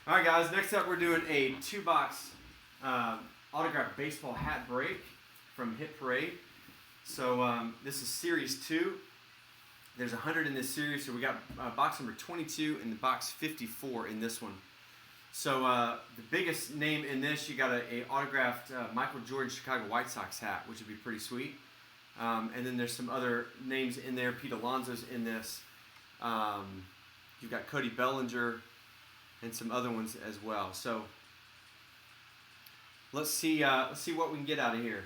All right, guys. Next up, we're doing a 2-box autographed baseball hat break from Hit Parade. So this is Series 2. There's 100 in this series, so we got box number 22 and the box 54 in this one. So the biggest name in this, you got a autographed Michael Jordan Chicago White Sox hat, which would be pretty sweet. And then there's some other names in there. Pete Alonso's in this. You've got Cody Bellinger and some other ones as well. So let's see what we can get out of here.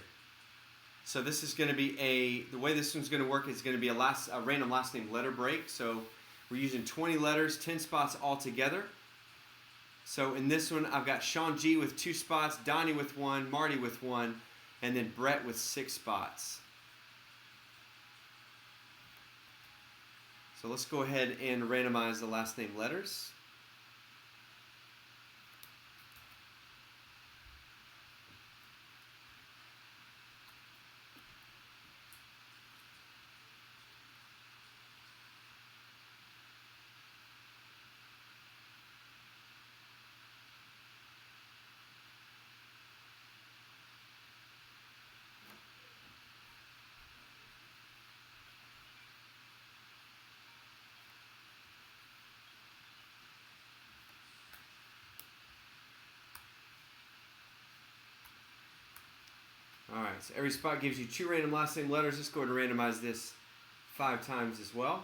So this is going to be the way this one's going to work is going to be a random last name letter break. So we're using 20 letters, 10 spots all together. So in this one, I've got Sean G with 2 spots, Donnie with 1, Marty with 1, and then Brett with 6 spots. So let's go ahead and randomize the last name letters. All right, so every spot gives you 2 random last name letters. Let's go ahead and randomize this 5 times as well.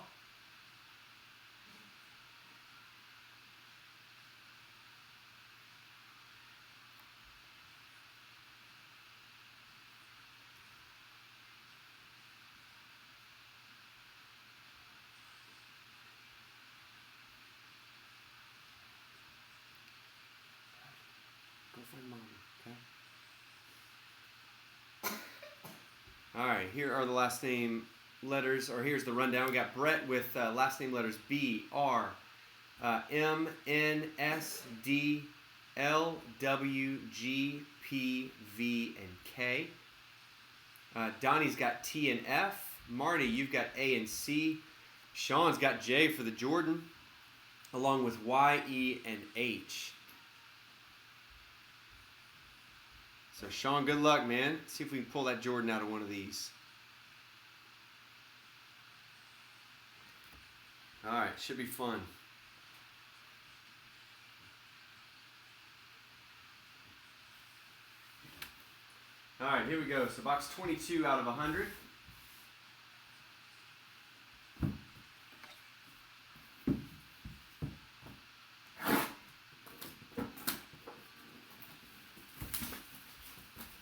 Go find Mom, okay? All right, here are the last name letters, or here's the rundown. We got Brett with last name letters B, R, M, N, S, D, L, W, G, P, V, and K. Donnie's got T and F. Marty, you've got A and C. Sean's got J for the Jordan, along with Y, E, and H. So Sean, good luck, man. Let's see if we can pull that Jordan out of one of these. All right, should be fun. All right, here we go. So box 22 out of 100.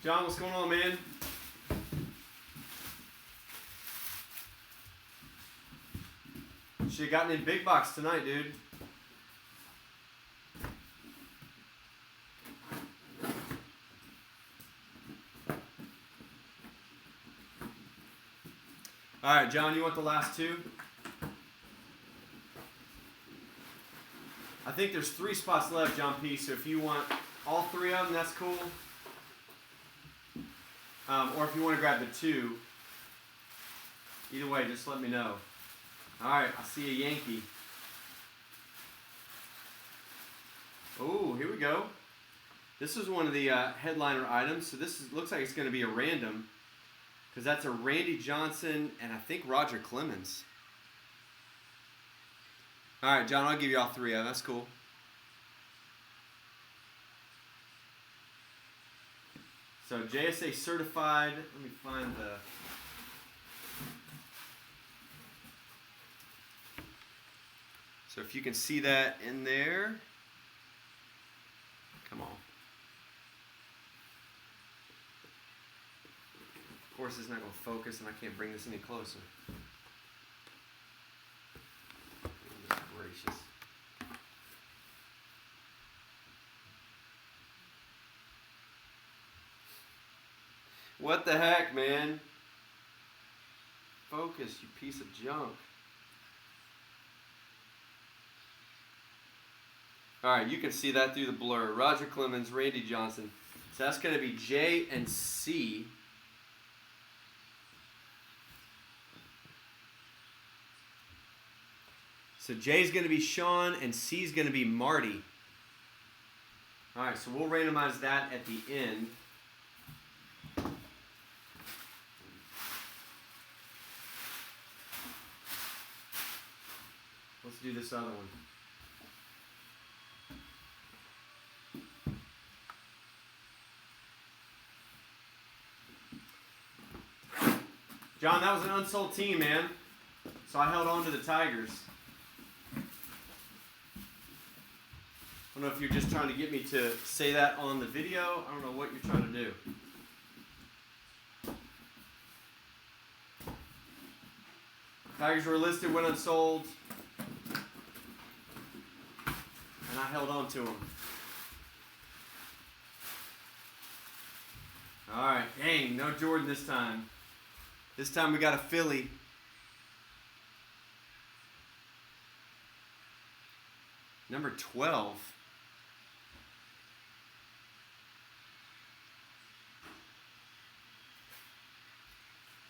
John, what's going on, man? Should have gotten in big box tonight, dude. All right, John, you want the last 2? I think there's 3 spots left, John P. So if you want all 3 of them, that's cool. Or if you want to grab the 2, either way, just let me know. All right, I see a Yankee. Oh, here we go. This is one of the headliner items. So looks like it's going to be a random, because that's a Randy Johnson and I think Roger Clemens. All right, John, I'll give you all 3 of them. That's cool. So JSA certified. Let me find the. So if you can see that in there. Come on. Of course, it's not going to focus, and I can't bring this any closer. Goodness gracious. What the heck, man? Focus, you piece of junk. All right, you can see that through the blur. Roger Clemens, Randy Johnson. So that's going to be J and C. So J's going to be Sean and C's going to be Marty. All right, so we'll randomize that at the end. Let's do this other one. John, that was an unsold team, man. So I held on to the Tigers. I don't know if you're just trying to get me to say that on the video. I don't know what you're trying to do. Tigers were listed, went unsold. And I held on to them. All right, dang, no Jordan this time. This time we got a Philly. Number 12.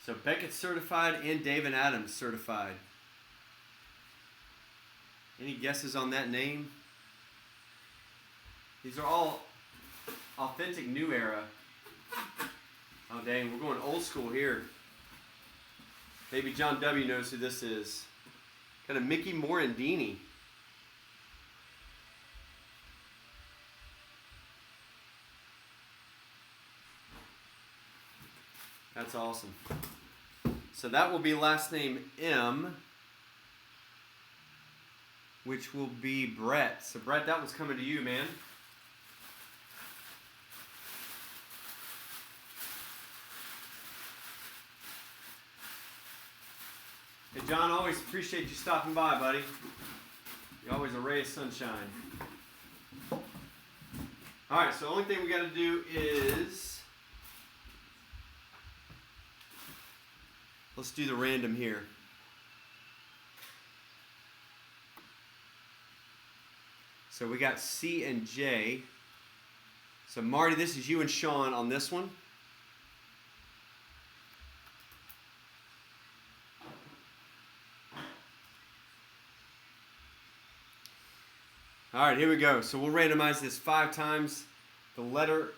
So Beckett certified and David Adams certified. Any guesses on that name? These are all authentic new era. Oh dang, we're going old school here. Maybe John W. knows who this is. Got a Mickey Morandini. That's awesome. So that will be last name M, which will be Brett. So Brett, that one's coming to you, man. Hey John, always appreciate you stopping by, buddy. You're always a ray of sunshine. Alright, so the only thing we got to do is... let's do the random here. So we got C and J. So Marty, this is you and Sean on this one. All right, here we go. So we'll randomize this 5 times. The letter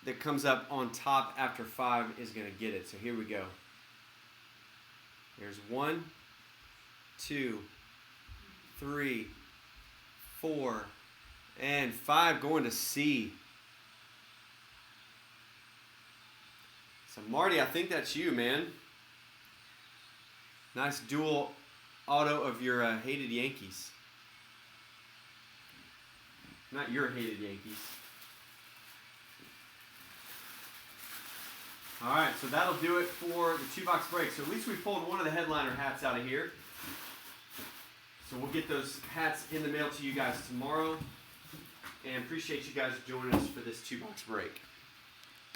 that comes up on top after 5 is going to get it. So here we go. There's 1, 2, 3, 4, and 5 going to C. So Marty, I think that's you, man. Nice dual auto of your hated Yankees. Not your hated Yankees. All right, so that'll do it for the 2-box break. So at least we pulled one of the headliner hats out of here. So we'll get those hats in the mail to you guys tomorrow. And appreciate you guys joining us for this 2-box break.